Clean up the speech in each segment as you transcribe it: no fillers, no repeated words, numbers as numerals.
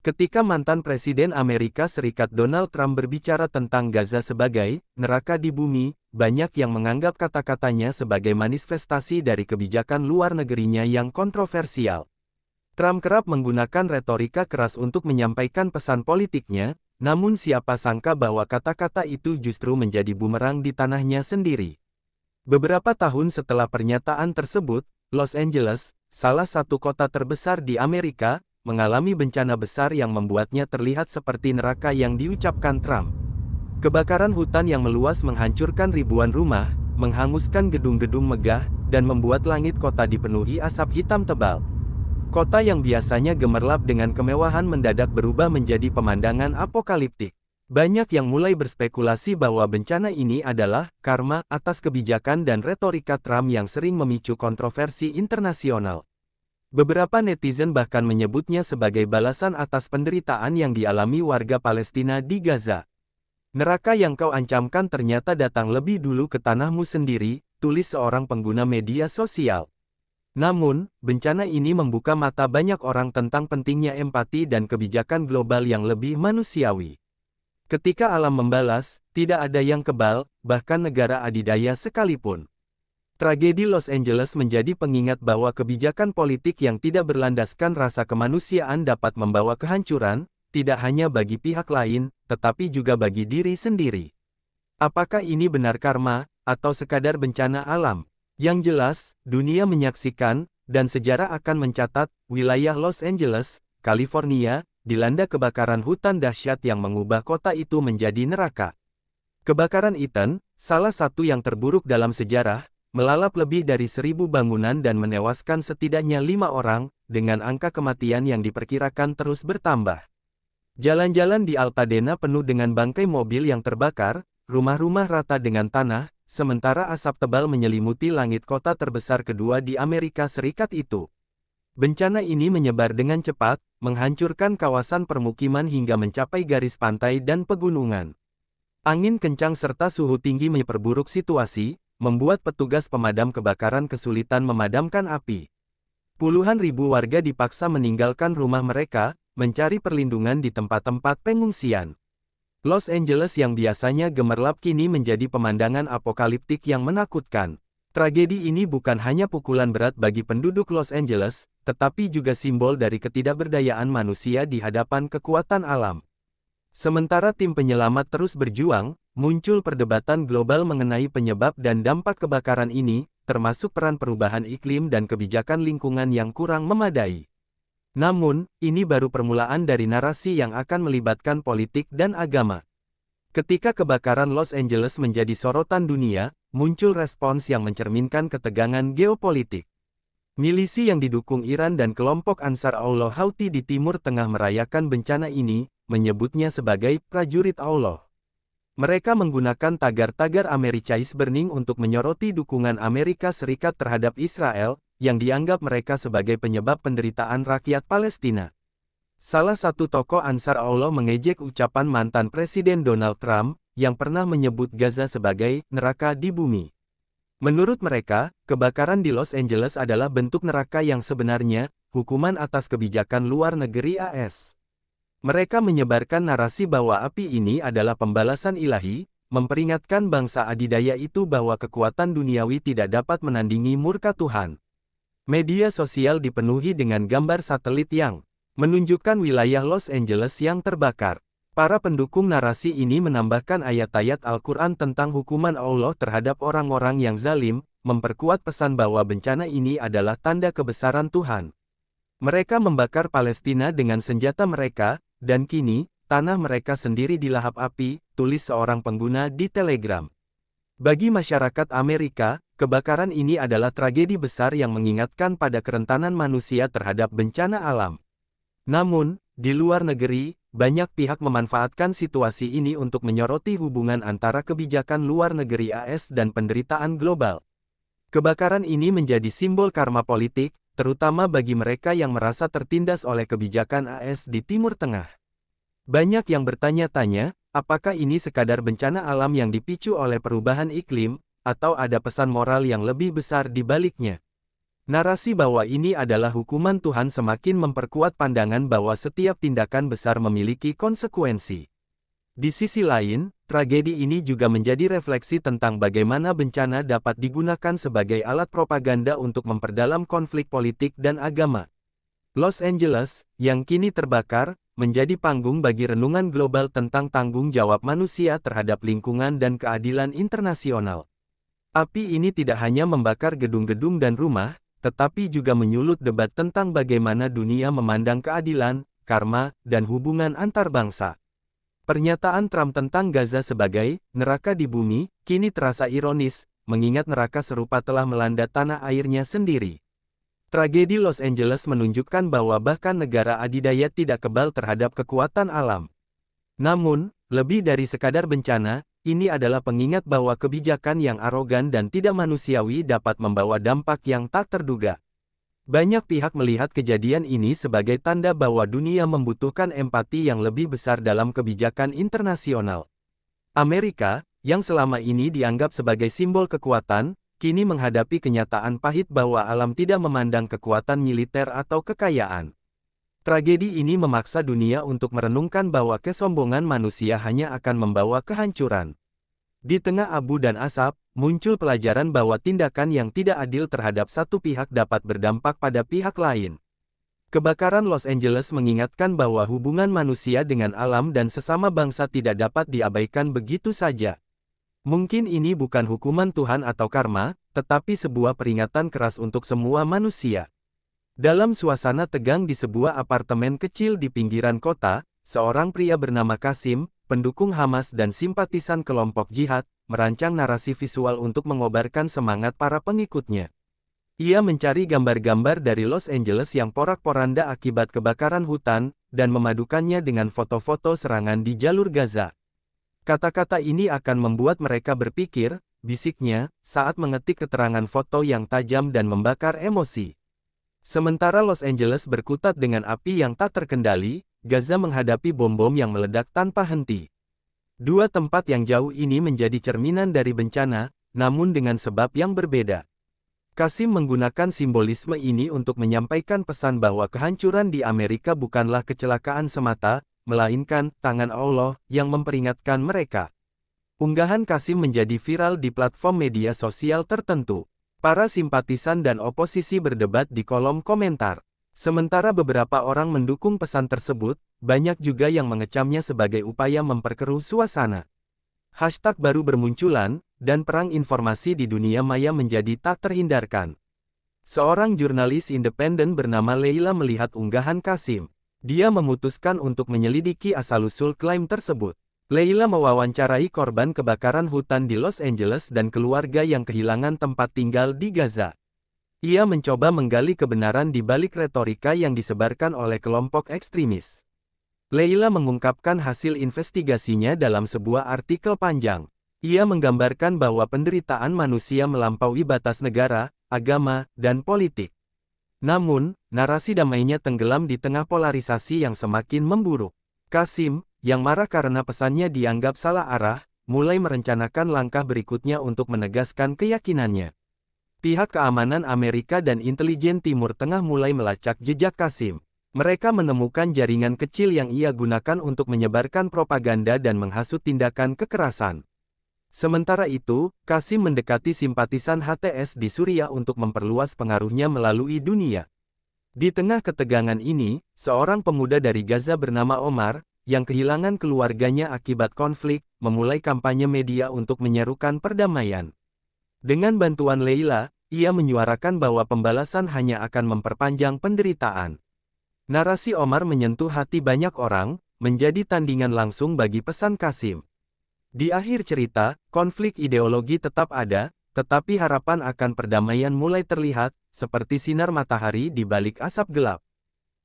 Ketika mantan Presiden Amerika Serikat Donald Trump berbicara tentang Gaza sebagai neraka di bumi, banyak yang menganggap kata-katanya sebagai manifestasi dari kebijakan luar negerinya yang kontroversial. Trump kerap menggunakan retorika keras untuk menyampaikan pesan politiknya, namun siapa sangka bahwa kata-kata itu justru menjadi bumerang di tanahnya sendiri. Beberapa tahun setelah pernyataan tersebut, Los Angeles, salah satu kota terbesar di Amerika, mengalami bencana besar yang membuatnya terlihat seperti neraka yang diucapkan Trump. Kebakaran hutan yang meluas menghancurkan ribuan rumah, menghanguskan gedung-gedung megah, dan membuat langit kota dipenuhi asap hitam tebal. Kota yang biasanya gemerlap dengan kemewahan mendadak berubah menjadi pemandangan apokaliptik. Banyak yang mulai berspekulasi bahwa bencana ini adalah karma atas kebijakan dan retorika Trump yang sering memicu kontroversi internasional. Beberapa netizen bahkan menyebutnya sebagai balasan atas penderitaan yang dialami warga Palestina di Gaza. Neraka yang kau ancamkan ternyata datang lebih dulu ke tanahmu sendiri, tulis seorang pengguna media sosial. Namun, bencana ini membuka mata banyak orang tentang pentingnya empati dan kebijakan global yang lebih manusiawi. Ketika alam membalas, tidak ada yang kebal, bahkan negara adidaya sekalipun. Tragedi Los Angeles menjadi pengingat bahwa kebijakan politik yang tidak berlandaskan rasa kemanusiaan dapat membawa kehancuran, tidak hanya bagi pihak lain, tetapi juga bagi diri sendiri. Apakah ini benar karma, atau sekadar bencana alam? Yang jelas, dunia menyaksikan, dan sejarah akan mencatat, wilayah Los Angeles, California, dilanda kebakaran hutan dahsyat yang mengubah kota itu menjadi neraka. Kebakaran Eaton, salah satu yang terburuk dalam sejarah, melalap lebih dari 1.000 bangunan dan menewaskan setidaknya 5 orang, dengan angka kematian yang diperkirakan terus bertambah. Jalan-jalan di Altadena penuh dengan bangkai mobil yang terbakar, rumah-rumah rata dengan tanah, sementara asap tebal menyelimuti langit kota terbesar kedua di Amerika Serikat itu. Bencana ini menyebar dengan cepat, menghancurkan kawasan permukiman hingga mencapai garis pantai dan pegunungan. Angin kencang serta suhu tinggi memperburuk situasi, membuat petugas pemadam kebakaran kesulitan memadamkan api. Puluhan ribu warga dipaksa meninggalkan rumah mereka, mencari perlindungan di tempat-tempat pengungsian. Los Angeles yang biasanya gemerlap kini menjadi pemandangan apokaliptik yang menakutkan. Tragedi ini bukan hanya pukulan berat bagi penduduk Los Angeles, tetapi juga simbol dari ketidakberdayaan manusia di hadapan kekuatan alam. Sementara tim penyelamat terus berjuang, muncul perdebatan global mengenai penyebab dan dampak kebakaran ini, termasuk peran perubahan iklim dan kebijakan lingkungan yang kurang memadai. Namun, ini baru permulaan dari narasi yang akan melibatkan politik dan agama. Ketika kebakaran Los Angeles menjadi sorotan dunia, muncul respons yang mencerminkan ketegangan geopolitik. Milisi yang didukung Iran dan kelompok Ansar Allah Houthi di Timur Tengah merayakan bencana ini, menyebutnya sebagai prajurit Allah. Mereka menggunakan tagar-tagar Americais Burning untuk menyoroti dukungan Amerika Serikat terhadap Israel, yang dianggap mereka sebagai penyebab penderitaan rakyat Palestina. Salah satu tokoh Ansar Allah mengejek ucapan mantan Presiden Donald Trump, yang pernah menyebut Gaza sebagai neraka di bumi. Menurut mereka, kebakaran di Los Angeles adalah bentuk neraka yang sebenarnya, hukuman atas kebijakan luar negeri AS. Mereka menyebarkan narasi bahwa api ini adalah pembalasan ilahi, memperingatkan bangsa adidaya itu bahwa kekuatan duniawi tidak dapat menandingi murka Tuhan. Media sosial dipenuhi dengan gambar satelit yang menunjukkan wilayah Los Angeles yang terbakar. Para pendukung narasi ini menambahkan ayat-ayat Al-Quran tentang hukuman Allah terhadap orang-orang yang zalim, memperkuat pesan bahwa bencana ini adalah tanda kebesaran Tuhan. Mereka membakar Palestina dengan senjata mereka, dan kini, tanah mereka sendiri dilahap api, tulis seorang pengguna di Telegram. Bagi masyarakat Amerika, kebakaran ini adalah tragedi besar yang mengingatkan pada kerentanan manusia terhadap bencana alam. Namun, di luar negeri, banyak pihak memanfaatkan situasi ini untuk menyoroti hubungan antara kebijakan luar negeri AS dan penderitaan global. Kebakaran ini menjadi simbol karma politik, terutama bagi mereka yang merasa tertindas oleh kebijakan AS di Timur Tengah. Banyak yang bertanya-tanya, apakah ini sekadar bencana alam yang dipicu oleh perubahan iklim, atau ada pesan moral yang lebih besar di baliknya? Narasi bahwa ini adalah hukuman Tuhan semakin memperkuat pandangan bahwa setiap tindakan besar memiliki konsekuensi. Di sisi lain, tragedi ini juga menjadi refleksi tentang bagaimana bencana dapat digunakan sebagai alat propaganda untuk memperdalam konflik politik dan agama. Los Angeles, yang kini terbakar, menjadi panggung bagi renungan global tentang tanggung jawab manusia terhadap lingkungan dan keadilan internasional. Api ini tidak hanya membakar gedung-gedung dan rumah, tetapi juga menyulut debat tentang bagaimana dunia memandang keadilan, karma, dan hubungan antar bangsa. Pernyataan Trump tentang Gaza sebagai neraka di bumi kini terasa ironis, mengingat neraka serupa telah melanda tanah airnya sendiri. Tragedi Los Angeles menunjukkan bahwa bahkan negara adidaya tidak kebal terhadap kekuatan alam. Namun, lebih dari sekadar bencana, ini adalah pengingat bahwa kebijakan yang arogan dan tidak manusiawi dapat membawa dampak yang tak terduga. Banyak pihak melihat kejadian ini sebagai tanda bahwa dunia membutuhkan empati yang lebih besar dalam kebijakan internasional. Amerika, yang selama ini dianggap sebagai simbol kekuatan, kini menghadapi kenyataan pahit bahwa alam tidak memandang kekuatan militer atau kekayaan. Tragedi ini memaksa dunia untuk merenungkan bahwa kesombongan manusia hanya akan membawa kehancuran. Di tengah abu dan asap, muncul pelajaran bahwa tindakan yang tidak adil terhadap satu pihak dapat berdampak pada pihak lain. Kebakaran Los Angeles mengingatkan bahwa hubungan manusia dengan alam dan sesama bangsa tidak dapat diabaikan begitu saja. Mungkin ini bukan hukuman Tuhan atau karma, tetapi sebuah peringatan keras untuk semua manusia. Dalam suasana tegang di sebuah apartemen kecil di pinggiran kota, seorang pria bernama Kasim, pendukung Hamas dan simpatisan kelompok jihad, merancang narasi visual untuk mengobarkan semangat para pengikutnya. Ia mencari gambar-gambar dari Los Angeles yang porak-poranda akibat kebakaran hutan, dan memadukannya dengan foto-foto serangan di jalur Gaza. Kata-kata ini akan membuat mereka berpikir, bisiknya, saat mengetik keterangan foto yang tajam dan membakar emosi. Sementara Los Angeles berkutat dengan api yang tak terkendali, Gaza menghadapi bom-bom yang meledak tanpa henti. Dua tempat yang jauh ini menjadi cerminan dari bencana, namun dengan sebab yang berbeda. Kasim menggunakan simbolisme ini untuk menyampaikan pesan bahwa kehancuran di Amerika bukanlah kecelakaan semata, melainkan tangan Allah yang memperingatkan mereka. Unggahan Kasim menjadi viral di platform media sosial tertentu. Para simpatisan dan oposisi berdebat di kolom komentar. Sementara beberapa orang mendukung pesan tersebut, banyak juga yang mengecamnya sebagai upaya memperkeruh suasana. Hashtag baru bermunculan, dan perang informasi di dunia maya menjadi tak terhindarkan. Seorang jurnalis independen bernama Leila melihat unggahan Kasim. Dia memutuskan untuk menyelidiki asal-usul klaim tersebut. Leila mewawancarai korban kebakaran hutan di Los Angeles dan keluarga yang kehilangan tempat tinggal di Gaza. Ia mencoba menggali kebenaran di balik retorika yang disebarkan oleh kelompok ekstremis. Leila mengungkapkan hasil investigasinya dalam sebuah artikel panjang. Ia menggambarkan bahwa penderitaan manusia melampaui batas negara, agama, dan politik. Namun, narasi damainya tenggelam di tengah polarisasi yang semakin memburuk. Kasim, yang marah karena pesannya dianggap salah arah, mulai merencanakan langkah berikutnya untuk menegaskan keyakinannya. Pihak keamanan Amerika dan intelijen Timur Tengah mulai melacak jejak Kasim. Mereka menemukan jaringan kecil yang ia gunakan untuk menyebarkan propaganda dan menghasut tindakan kekerasan. Sementara itu, Kasim mendekati simpatisan HTS di Suriah untuk memperluas pengaruhnya melalui dunia. Di tengah ketegangan ini, seorang pemuda dari Gaza bernama Omar, yang kehilangan keluarganya akibat konflik, memulai kampanye media untuk menyerukan perdamaian. Dengan bantuan Leila, ia menyuarakan bahwa pembalasan hanya akan memperpanjang penderitaan. Narasi Omar menyentuh hati banyak orang, menjadi tandingan langsung bagi pesan Kasim. Di akhir cerita, konflik ideologi tetap ada, tetapi harapan akan perdamaian mulai terlihat, seperti sinar matahari di balik asap gelap.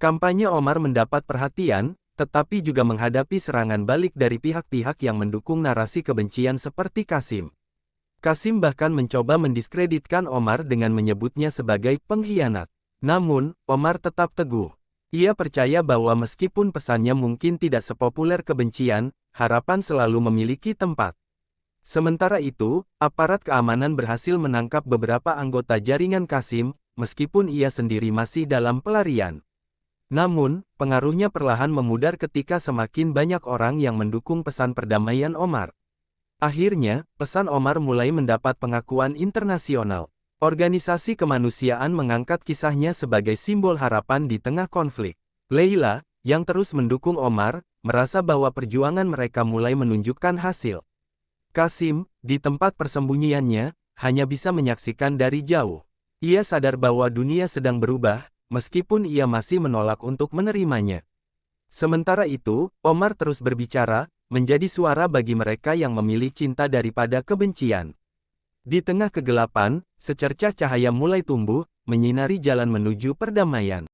Kampanye Omar mendapat perhatian, tetapi juga menghadapi serangan balik dari pihak-pihak yang mendukung narasi kebencian seperti Kasim. Kasim bahkan mencoba mendiskreditkan Omar dengan menyebutnya sebagai pengkhianat. Namun, Omar tetap teguh. Ia percaya bahwa meskipun pesannya mungkin tidak sepopuler kebencian, harapan selalu memiliki tempat. Sementara itu, aparat keamanan berhasil menangkap beberapa anggota jaringan Kasim, meskipun ia sendiri masih dalam pelarian. Namun, pengaruhnya perlahan memudar ketika semakin banyak orang yang mendukung pesan perdamaian Omar. Akhirnya, pesan Omar mulai mendapat pengakuan internasional. Organisasi kemanusiaan mengangkat kisahnya sebagai simbol harapan di tengah konflik. Leila, yang terus mendukung Omar, merasa bahwa perjuangan mereka mulai menunjukkan hasil. Qasim, di tempat persembunyiannya, hanya bisa menyaksikan dari jauh. Ia sadar bahwa dunia sedang berubah, meskipun ia masih menolak untuk menerimanya. Sementara itu, Omar terus berbicara, menjadi suara bagi mereka yang memilih cinta daripada kebencian. Di tengah kegelapan, secercah cahaya mulai tumbuh, menyinari jalan menuju perdamaian.